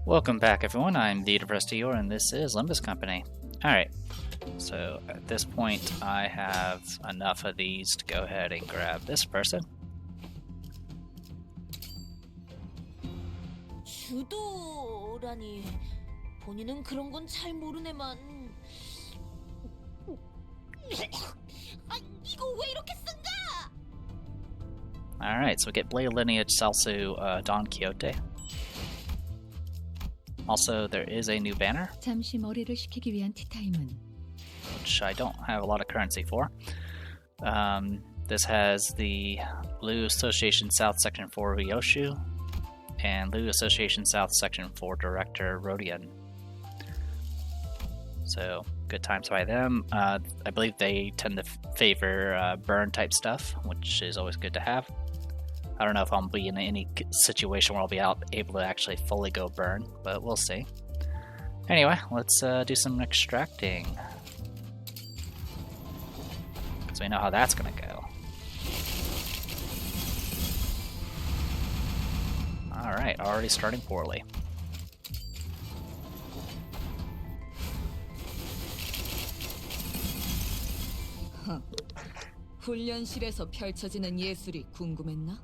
Welcome back, everyone. I'm the Depressed Eeyore, and this is Limbus Company. Alright, so at this point, I have enough of these to go ahead and grab this person. 주도라니 본인은 그런 건 잘 모르네만. 아, 이거 왜 이렇게 쓴가? Alright, so we get Blade Lineage, Salsu, Don Quixote. Also, there is a new banner, 잠시 머리를 식히기 위한 티타임은 which I don't have a lot of currency for. This has the Blue Association South Section 4 Ryoshu and Blue Association South Section 4 Director Rodian. So, good times by them. I believe they tend to favor burn type stuff, which is always good to have. I don't know if I'll be in any situation where I'll be able to actually fully go burn, but we'll see. Anyway, let's do some extracting, so we know how that's gonna go. Alright, already starting poorly. 훈련실에서 펼쳐지는 예술이 궁금했나?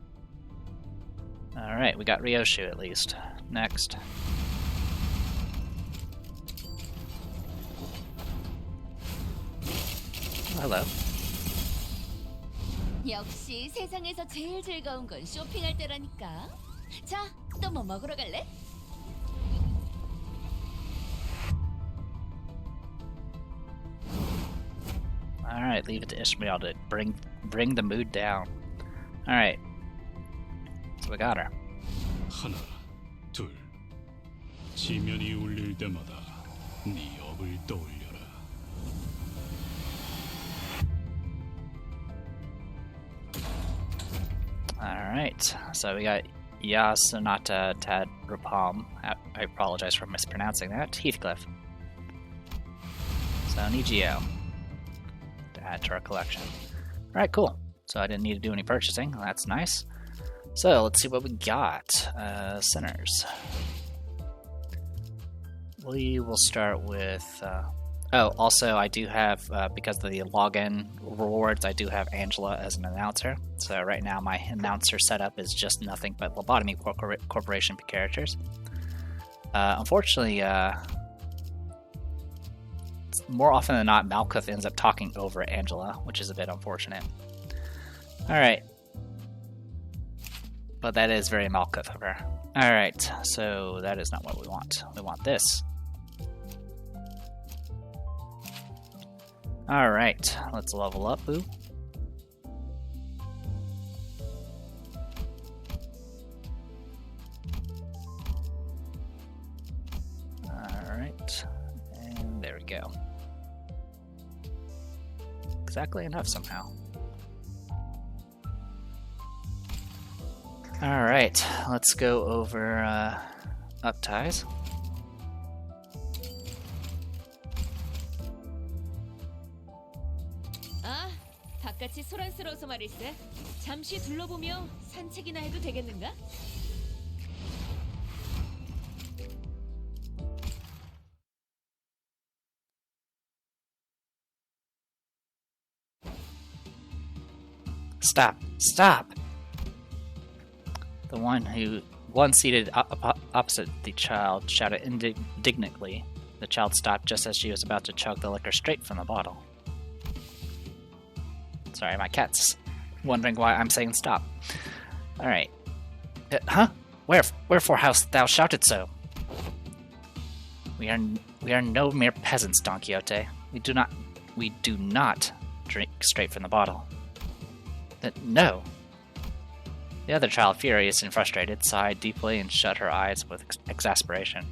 Alright, we got Ryoshu at least. Next. Oh, hello. 역시 세상에서 제일 즐거운 건 쇼핑할 때라니까. 자, 또 뭐 먹으러 갈래? Alright, leave it to Ishmael to bring the mood down. Alright. So we got her. 하나, 둘. 지면이 울릴 때마다 네 업을 떠올려라. Alright, so we got Yasunata Tad Rapalm. I apologize for mispronouncing that. Heathcliff. So Nigio to add to our collection. Alright, cool. So I didn't need to do any purchasing. That's nice. So let's see what we got. Sinners. We will start with... oh, also I do have, because of the login rewards, I do have Angela as an announcer. So right now my announcer setup is just nothing but Lobotomy Corporation characters. Unfortunately, more often than not, Malkuth ends up talking over Angela, which is a bit unfortunate. Alright. But that is very Malkuth of her. Alright, so that is not what we want. We want this. Alright, let's level up, boo. Alright, and there we go. Exactly enough somehow. Alright, let's go over up ties. 아, 바깥이 소란스러워서 말일세. 잠시 둘러보며 산책이나 해도 되겠는가? Stop! Stop! The one seated opposite the child shouted indignantly. The child stopped just as she was about to chug the liquor straight from the bottle. Sorry, my cat's wondering why I'm saying stop. Alright. Huh? Wherefore hast thou shouted so? We are no mere peasants, Don Quixote. We do not drink straight from the bottle. No. The other child, furious and frustrated, sighed deeply and shut her eyes with exasperation.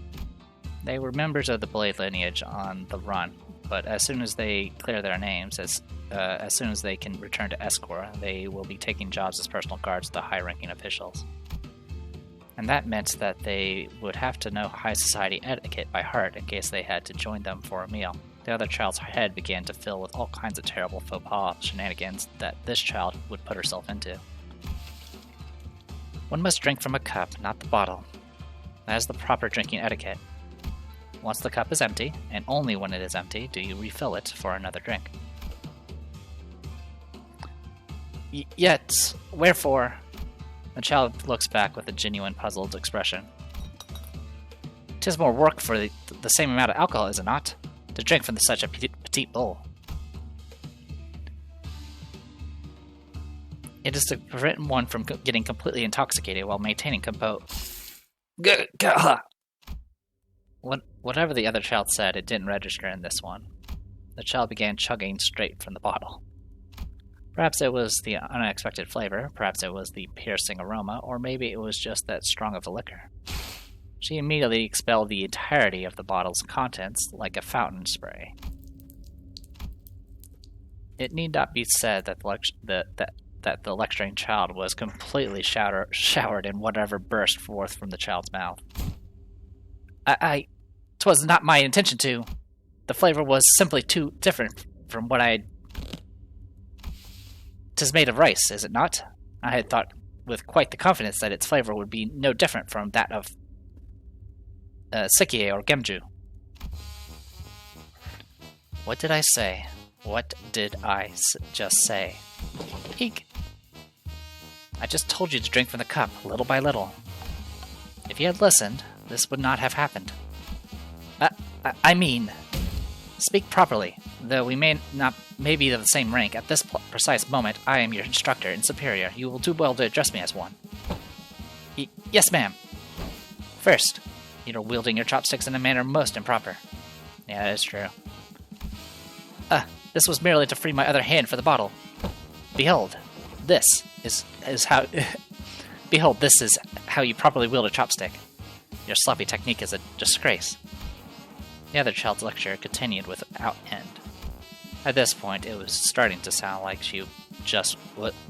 They were members of the Blade lineage on the run, but as soon as they clear their names, as soon as they can return to Escor, they will be taking jobs as personal guards to the high-ranking officials. And that meant that they would have to know high society etiquette by heart in case they had to join them for a meal. The other child's head began to fill with all kinds of terrible faux pas shenanigans that this child would put herself into. One must drink from a cup, not the bottle. That is the proper drinking etiquette. Once the cup is empty, and only when it is empty, do you refill it for another drink. Yet, wherefore? The child looks back with a genuine puzzled expression. 'Tis more work for the same amount of alcohol, is it not? To drink from such a petite bowl. It is to prevent one from getting completely intoxicated while maintaining composure. Whatever the other child said, it didn't register in this one. The child began chugging straight from the bottle. Perhaps it was the unexpected flavor, perhaps it was the piercing aroma, or maybe it was just that strong of a liquor. She immediately expelled the entirety of the bottle's contents like a fountain spray. It need not be said that the lecturing child was completely showered in whatever burst forth from the child's mouth. 'Twas not my intention to. The flavor was simply too different from what I... 'Tis made of rice, is it not? I had thought with quite the confidence that its flavor would be no different from that of Sikie or Gemju. What did I say? What did I just say? Eek! I just told you to drink from the cup, little by little. If you had listened, this would not have happened. I mean, speak properly. Though we may be of the same rank, at this precise moment, I am your instructor and superior. You will do well to address me as one. Yes, ma'am. First, you're wielding your chopsticks in a manner most improper. Yeah, that is true. This was merely to free my other hand for the bottle. Behold, this is how... Behold, this is how you properly wield a chopstick. Your sloppy technique is a disgrace. The other child's lecture continued without end. At this point, it was starting to sound like she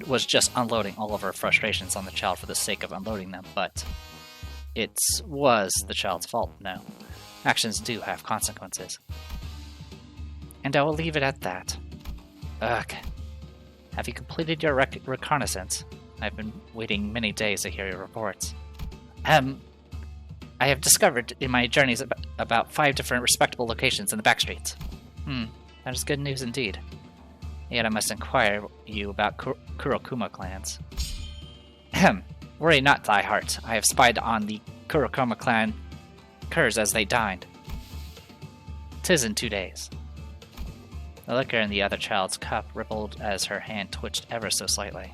was just unloading all of her frustrations on the child for the sake of unloading them, but it was the child's fault, no. Actions do have consequences. And I will leave it at that. Ugh. Have you completed your reconnaissance? I've been waiting many days to hear your reports. I have discovered in my journeys about 5 different respectable locations in the backstreets. That is good news indeed. Yet I must inquire you about Kurokuma clans. Worry not, thy heart. I have spied on the Kurokuma clan curs as they dined. 'Tis in 2 days. The liquor in the other child's cup rippled as her hand twitched ever so slightly.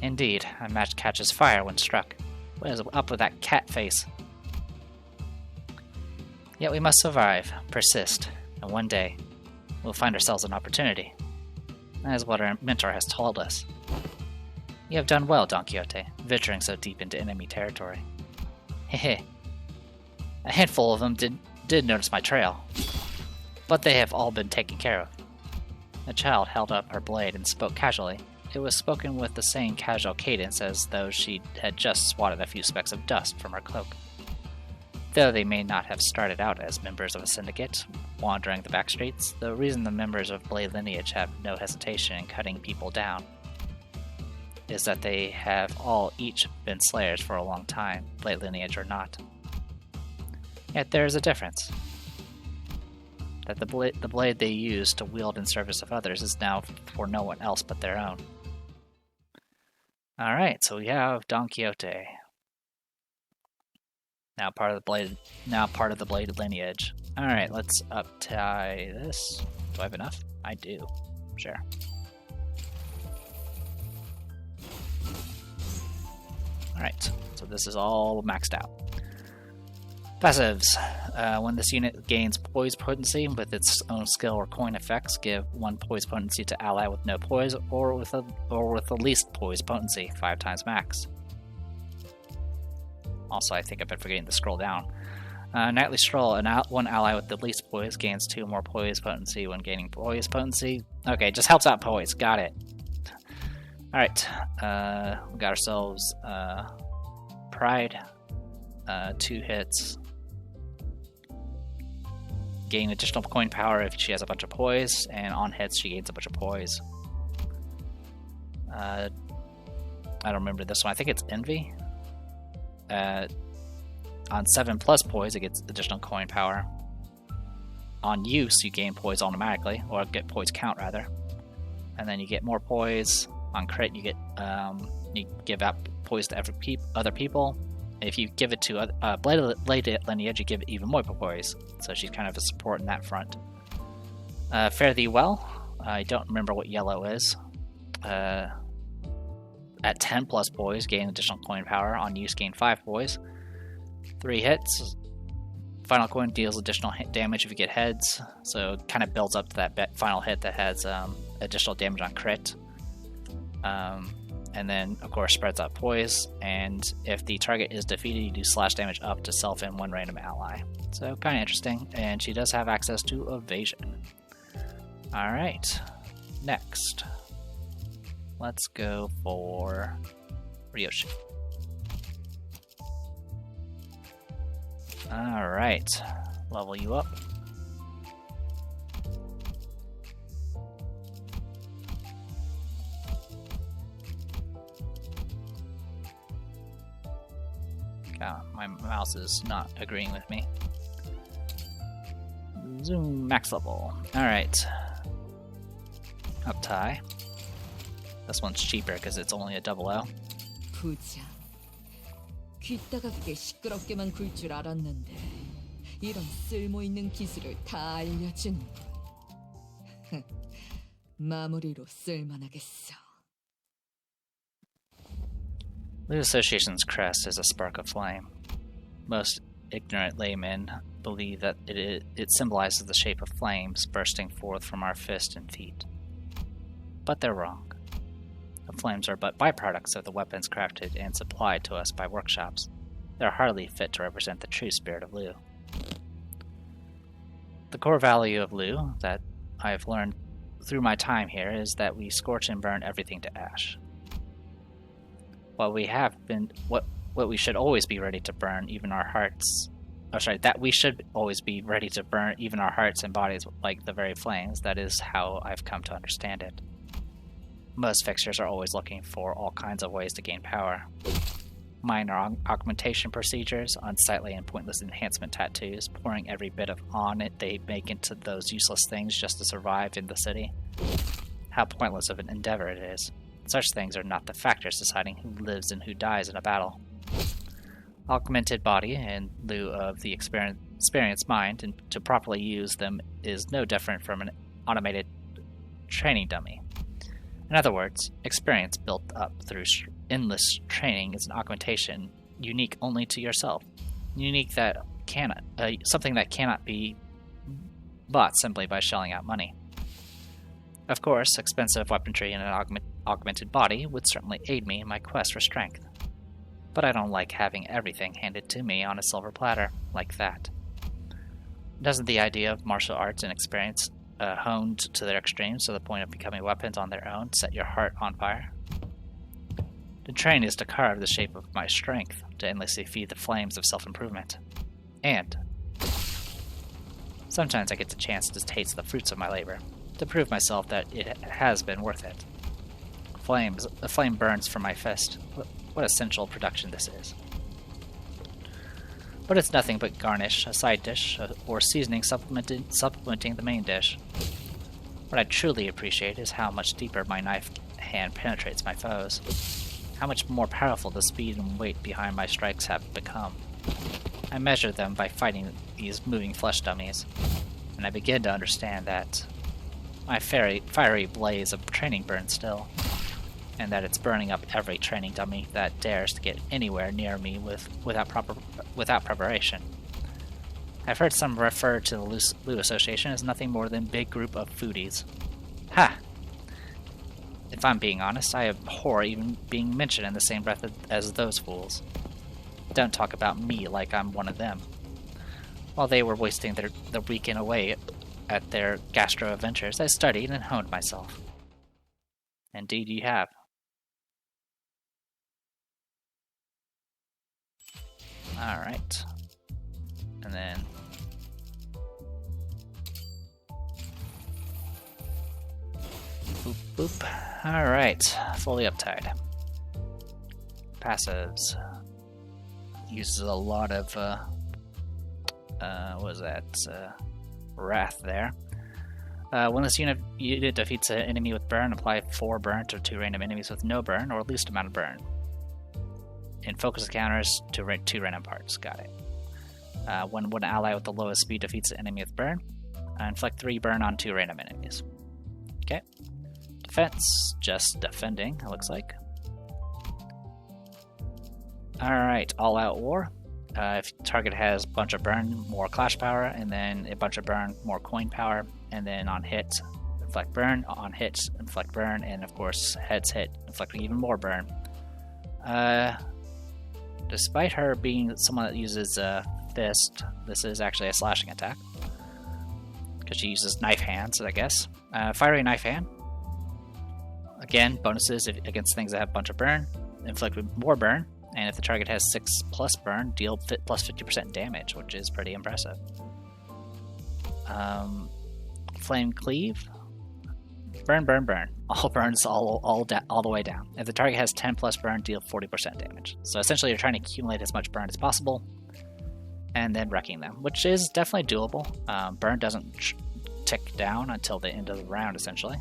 Indeed, a match catches fire when struck. What is up with that cat face? Yet we must survive, persist, and one day we'll find ourselves an opportunity. That is what our mentor has told us. You have done well, Don Quixote, venturing so deep into enemy territory. Hehe. A handful of them did notice my trail, but they have all been taken care of. The child held up her blade and spoke casually. It was spoken with the same casual cadence as though she had just swatted a few specks of dust from her cloak. Though they may not have started out as members of a syndicate, wandering the back streets, the reason the members of Blade lineage have no hesitation in cutting people down is that they have all each been slayers for a long time, Blade lineage or not. Yet there is a difference. That the blade they use to wield in service of others is now for no one else but their own. Alright, so we have Don Quixote. Now part of the Blade lineage. Alright, let's up-tie this. Do I have enough? I do. Sure. Alright, so this is all maxed out. Passives. When this unit gains poise potency with its own skill or coin effects, give 1 poise potency to ally with no poise or with the least poise potency, 5 times max. Also, I think I've been forgetting to scroll down. Nightly Stroll, one ally with the least poise gains 2 more poise potency when gaining poise potency. Okay, just helps out poise. Got it. Alright, we got ourselves Pride. 2 hits. Gain additional coin power if she has a bunch of poise, and on hits she gains a bunch of poise. I don't remember this one. I think it's Envy. On 7+ poise, it gets additional coin power. On use, you gain poise automatically, or get poise count rather. And then you get more poise. On crit, you get you give out poise to other people. If you give it to Blade Lineage, you give it even more poise. So she's kind of a support in that front. Fare thee well. I don't remember what yellow is. At 10+ poise, gain additional coin power. On use, gain 5 poise. 3 hits. Final coin deals additional damage if you get heads, so it kind of builds up to that final hit that has additional damage on crit. And then, of course, spreads out poise, and if the target is defeated, you do slash damage up to self and one random ally. So, kind of interesting, and she does have access to evasion. Alright, next. Let's go for Ryoshi. Alright, level you up. God, my mouse is not agreeing with me. Zoom, max level. Alright. Up tie. This one's cheaper because it's only a double O. 부장. 귀 따갑게 시끄럽게만 굴 줄 알았는데 이런 쓸모있는 기술을 다 알려주는 마무리로 쓸만하겠어. Loot Association's crest is a spark of flame. Most ignorant laymen believe that it symbolizes the shape of flames bursting forth from our fists and feet. But they're wrong. The flames are but byproducts of the weapons crafted and supplied to us by workshops. They're hardly fit to represent the true spirit of Lu. The core value of Lu that I've learned through my time here is that we scorch and burn everything to ash. What we should always be ready to burn, even our hearts. That we should always be ready to burn even our hearts and bodies like the very flames. That is how I've come to understand it. Most fixers are always looking for all kinds of ways to gain power. Minor augmentation procedures, unsightly and pointless enhancement tattoos, pouring every bit of on it they make into those useless things just to survive in the city. How pointless of an endeavor it is. Such things are not the factors deciding who lives and who dies in a battle. Augmented body, in lieu of the experienced mind, and to properly use them is no different from an automated training dummy. In other words, experience built up through endless training is an augmentation unique only to yourself. Unique that something that cannot be bought simply by shelling out money. Of course, expensive weaponry in an augmented body would certainly aid me in my quest for strength. But I don't like having everything handed to me on a silver platter like that. Doesn't the idea of martial arts and experience honed to their extremes to the point of becoming weapons on their own set your heart on fire? To train is to carve the shape of my strength, to endlessly feed the flames of self-improvement. And sometimes I get the chance to taste the fruits of my labor, to prove myself that it has been worth it. A flame burns from my fist. What essential production this is. But it's nothing but garnish, a side dish, or seasoning supplementing the main dish. What I truly appreciate is how much deeper my knife hand penetrates my foes. How much more powerful the speed and weight behind my strikes have become. I measure them by fighting these moving flesh dummies, and I begin to understand that my fiery blaze of training burns still, and that it's burning up every training dummy that dares to get anywhere near me without preparation. I've heard some refer to the Lu Association as nothing more than a big group of foodies. Ha! If I'm being honest, I abhor even being mentioned in the same breath as those fools. Don't talk about me like I'm one of them. While they were wasting their weekend away at their gastro adventures, I studied and honed myself. Indeed you have. Alright. And then boop boop. Alright. Fully uptied. Passives. uses a lot of, what was that? Wrath there. When this unit defeats an enemy with burn, apply 4 burn to 2 random enemies with no burn, or least amount of burn. And focus counters to 2 random parts. Got it. When one ally with the lowest speed defeats an enemy with burn, inflict 3 burn on 2 random enemies. Okay. Defense, just defending, it looks like. Alright, all out war. If target has a bunch of burn, more clash power, and then a bunch of burn, more coin power, and then on hit, inflict burn, on hit, inflict burn, and of course, heads hit, inflicting even more burn. Despite her being someone that uses fist, this is actually a slashing attack. Because she uses knife hands, I guess. Fiery knife hand. Again, bonuses against things that have a bunch of burn, inflict more burn, and if the target has 6+ burn, deal plus 50% damage, which is pretty impressive. Flame cleave. Burn, burn, burn. All burns all the way down. If the target has 10+ burn, deal 40% damage. So essentially you're trying to accumulate as much burn as possible, and then wrecking them, which is definitely doable. Burn doesn't tick down until the end of the round, essentially.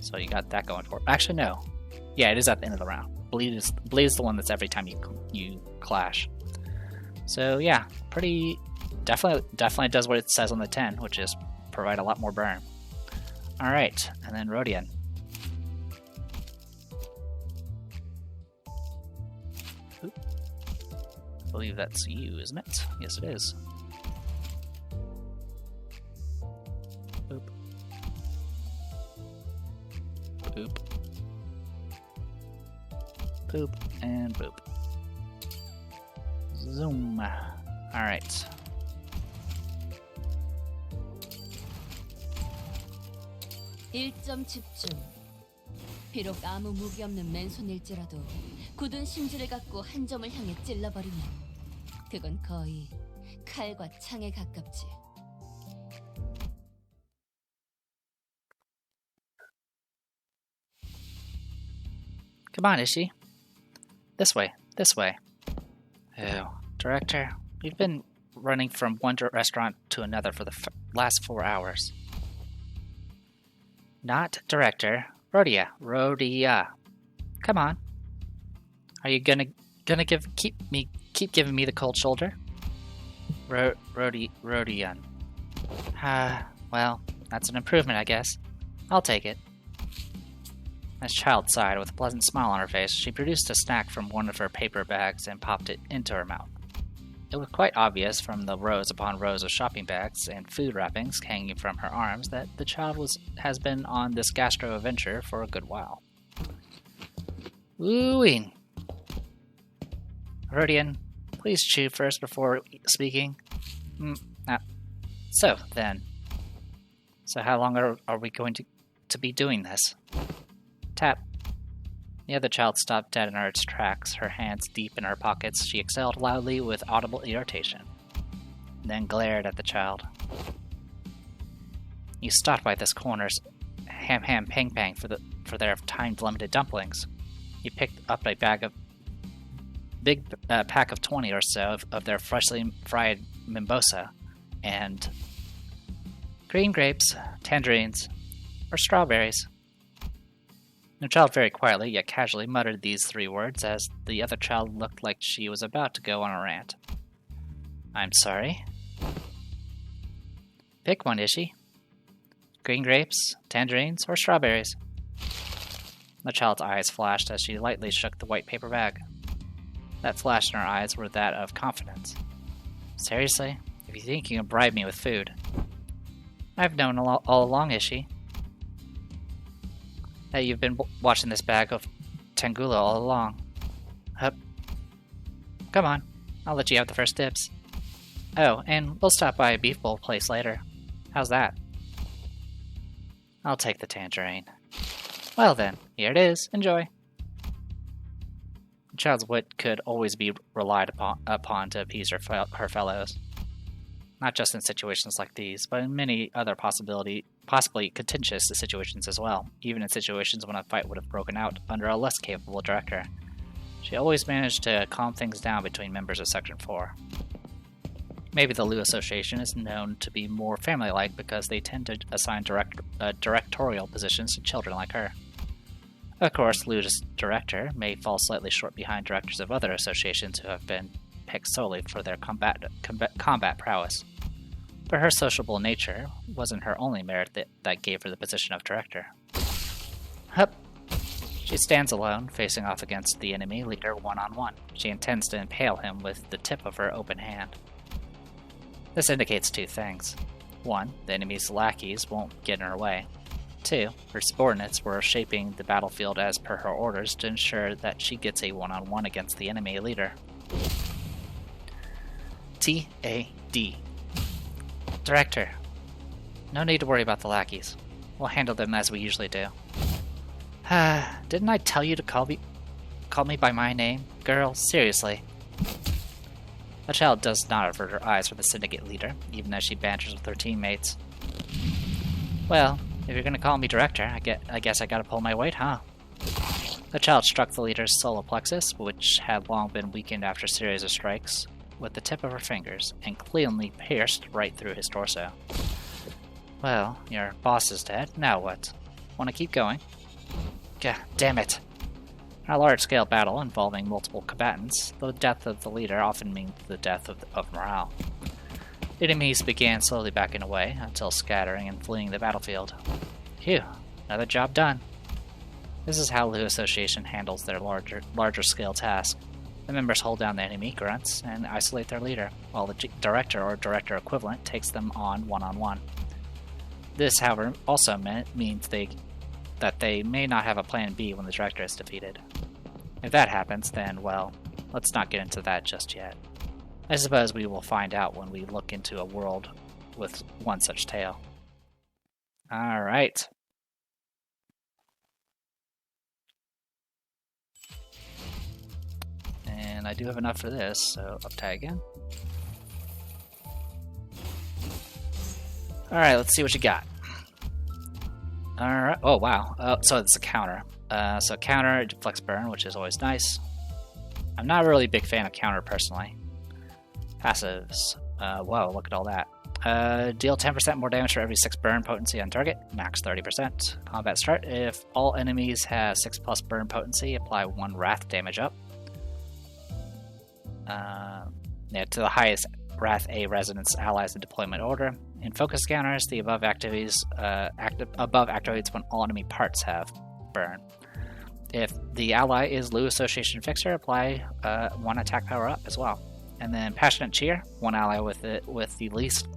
So you got that going for it. Actually, no. Yeah, it is at the end of the round. Bleed is the one that's every time you clash. So yeah, pretty definitely does what it says on the 10, which is provide a lot more burn. All right, and then Rodian. Oop. I believe that's you, isn't it? Yes, it is. Boop. Boop. Boop and boop. Zoom. Alright. 일점 집중. 비록 아무 무기 없는 맨손일지라도 굳은 심지를 갖고 한 점을 향해 찔러버리면 그건 거의 칼과 창에 가깝지. Come on, Ishii. This way, this way. Oh, Director, we've been running from one restaurant to another for the last 4 hours. Not Director, Rodia. Come on. Are you gonna keep giving me the cold shoulder? Rodian. Well, that's an improvement, I guess. I'll take it. As Child sighed with a pleasant smile on her face, she produced a snack from one of her paper bags and popped it into her mouth. It was quite obvious from the rows upon rows of shopping bags and food wrappings hanging from her arms that the child has been on this gastro adventure for a good while. Wooing. Rodian, please chew first before speaking. So how long are we going to be doing this? Tap. The other child stopped dead in its tracks, her hands deep in her pockets. She exhaled loudly with audible irritation, then glared at the child. You stopped by this corner's ham pang pang for their time-limited dumplings. You picked up a big pack of 20 or so of their freshly fried mimbosa, and green grapes, tangerines, or strawberries. The child very quietly, yet casually, muttered these 3 words as the other child looked like she was about to go on a rant. I'm sorry. Pick one, Ishii. Green grapes, tangerines, or strawberries? The child's eyes flashed as she lightly shook the white paper bag. That flash in her eyes were that of confidence. Seriously? If you think you can bribe me with food. I've known all along, Ishii, that you've been watching this bag of tangula all along. Hup. Come on, I'll let you have the first dibs. Oh, and we'll stop by a beef bowl place later. How's that? I'll take the tangerine. Well then, here it is. Enjoy. The child's wit could always be relied upon to appease her fellows. Not just in situations like these, but in many other possibly contentious situations as well, even in situations when a fight would have broken out under a less capable director. She always managed to calm things down between members of Section 4. Maybe the Lu Association is known to be more family-like because they tend to assign directorial positions to children like her. Of course, Lu's director may fall slightly short behind directors of other associations who have been picked solely for their combat prowess. But her sociable nature wasn't her only merit that gave her the position of director. Hup! She stands alone, facing off against the enemy leader one-on-one. She intends to impale him with the tip of her open hand. This indicates two things. 1. The enemy's lackeys won't get in her way. 2. Her subordinates were shaping the battlefield as per her orders to ensure that she gets a one-on-one against the enemy leader. T.A.D. Director. No need to worry about the lackeys. We'll handle them as we usually do. Didn't I tell you to call me by my name? Girl, seriously. The child does not avert her eyes from the syndicate leader, even as she banters with her teammates. Well, if you're gonna call me director, I guess I gotta pull my weight, huh? The child struck the leader's solar plexus, which had long been weakened after a series of strikes, with the tip of her fingers, and cleanly pierced right through his torso. Well, your boss is dead. Now what? Wanna keep going? Gah, damn it! In a large-scale battle involving multiple combatants, the death of the leader often means the death of morale. Enemies began slowly backing away, until scattering and fleeing the battlefield. Phew, another job done. This is how the Association handles their larger-scale tasks. The members hold down the enemy grunts and isolate their leader, while the director or director equivalent takes them on one-on-one. This, however, also means that they may not have a plan B when the director is defeated. If that happens, then, well, let's not get into that just yet. I suppose we will find out when we look into a world with one such tale. Alright. And I do have enough for this, so up tag again. Alright, let's see what you got. Alright, oh wow, so it's a counter. So counter, deflects burn, which is always nice. I'm not really a big fan of counter personally. Passives, whoa, look at all that. Deal 10% more damage for every 6 burn potency on target, max 30%. Combat start, if all enemies have 6+ burn potency, apply 1 wrath damage up. Yeah, to the highest Wrath A resonance allies in deployment order. In focus counters, the above activates when all enemy parts have burn. If the ally is Lu Association Fixer, apply 1 attack power up as well. And then Passionate Cheer, 1 ally with the least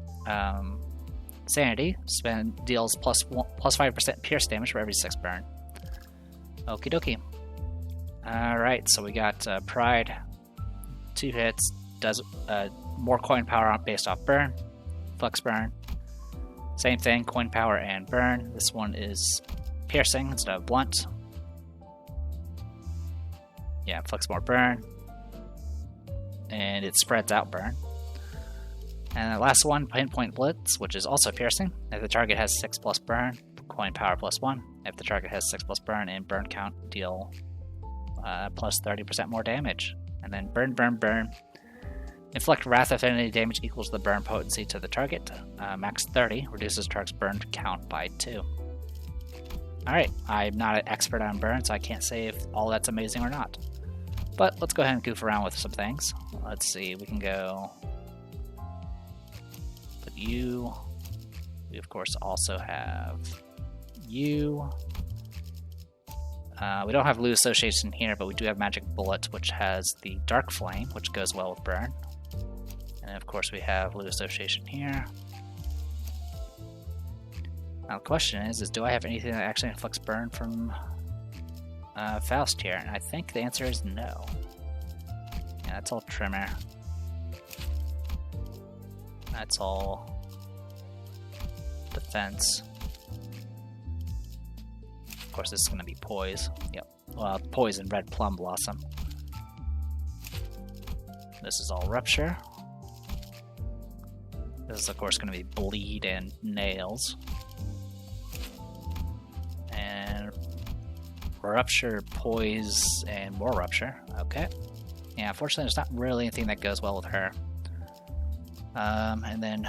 sanity, deals plus 5% pierce damage for every 6 burn. Okie dokie. Alright, so we got Pride, 2 hits, does more coin power based off burn, flex burn. Same thing, coin power and burn. This one is piercing instead of blunt. Yeah, flex more burn. And it spreads out burn. And the last one, Pinpoint Blitz, which is also piercing. If the target has 6+ burn, coin power +1. If the target has 6+ burn and burn count, deal plus 30% more damage. And then burn, burn, burn. Inflict Wrath Affinity damage equals the burn potency to the target. Max 30, reduces target's burn count by 2. Alright, I'm not an expert on burn, so I can't say if all that's amazing or not. But let's go ahead and goof around with some things. Let's see, we can go... Put you... We of course also have you... we don't have Lu Association here, but we do have Magic Bullet, which has the Dark Flame, which goes well with burn. And of course we have Lu Association here. Now the question is do I have anything that actually inflicts burn from Faust here? And I think the answer is no. Yeah, that's all Trimmer. That's all defense. Of course this is going to be Poise. Yep. Well, Poise and Red Plum Blossom. This is all Rupture. This is of course going to be Bleed and Nails. And Rupture, Poise, and more Rupture. Okay. Yeah, unfortunately, there's not really anything that goes well with her. And then...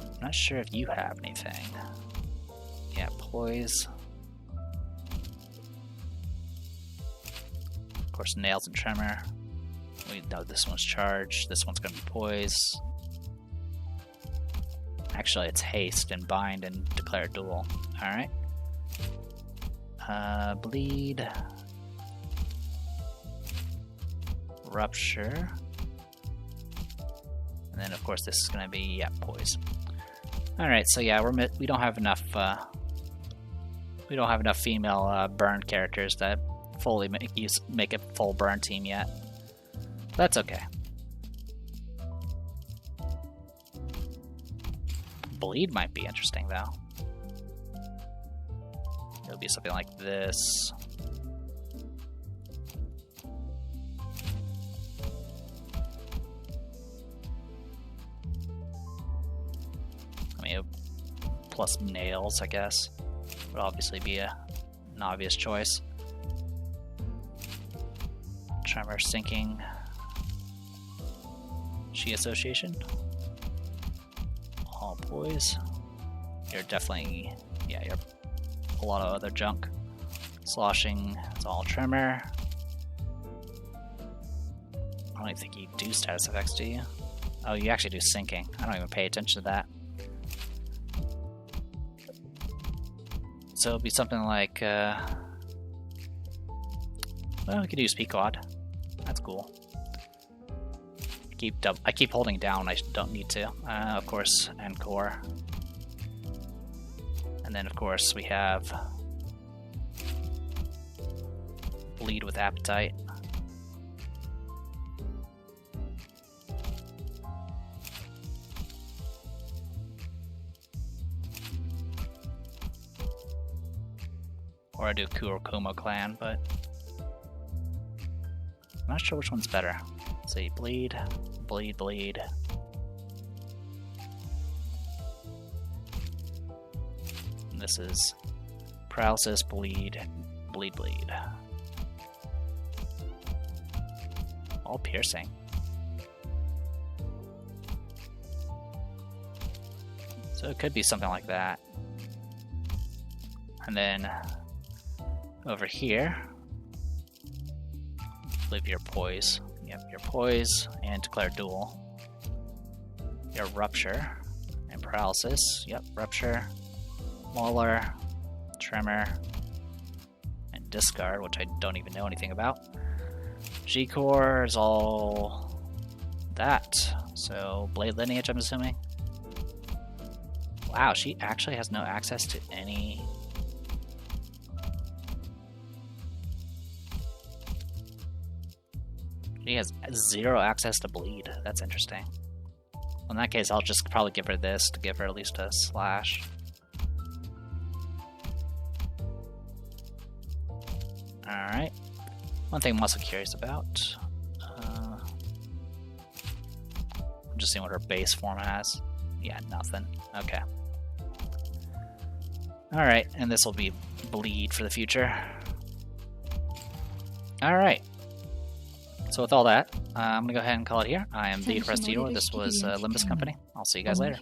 I'm not sure if you have anything. Yeah, Poise. Of course, Nails and Tremor. We know this one's charged. This one's going to be Poise. Actually, it's Haste and Bind and Declare Duel. Alright. Bleed. Rupture. And then, of course, this is going to be, yeah, Poise. Alright, so yeah, we don't have enough, female burn characters to fully make a full burn team yet. That's okay. Bleed might be interesting, though. It'll be something like this. I mean, plus Nails, I guess, would obviously be an obvious choice. Tremor, Sinking. Chi Association. All Poise. You're definitely, yeah, you're a lot of other junk. Sloshing, it's all Tremor. I don't even think you do status effects, do you? Oh, you actually do Sinking. I don't even pay attention to that. So it'll be something like, well, we could use Pequod. That's cool. I keep holding down. I don't need to. Of course, Encore. And then, of course, we have Bleed with Appetite. Or I do Kurokomo Clan, but I'm not sure which one's better. Let's see, Bleed, Bleed, Bleed. And this is Paralysis, Bleed, Bleed, Bleed. All piercing. So it could be something like that. And then over here, leave your Poise. Yep, your Poise and Declare Duel. Your Rupture and Paralysis. Yep, Rupture, Mauler, Tremor, and Discard, which I don't even know anything about. G-Core is all that. So, Blade Lineage, I'm assuming. Wow, she actually has no access to any... She has 0 access to Bleed. That's interesting. In that case, I'll just probably give her this to give her at least a slash. Alright. One thing I'm also curious about. I'm just seeing what her base form has. Yeah, nothing. Okay. Alright, and this will be Bleed for the future. Alright. So with all that, I'm going to go ahead and call it here. I am the Crusty Door. This was Limbus Company. I'll see you guys later.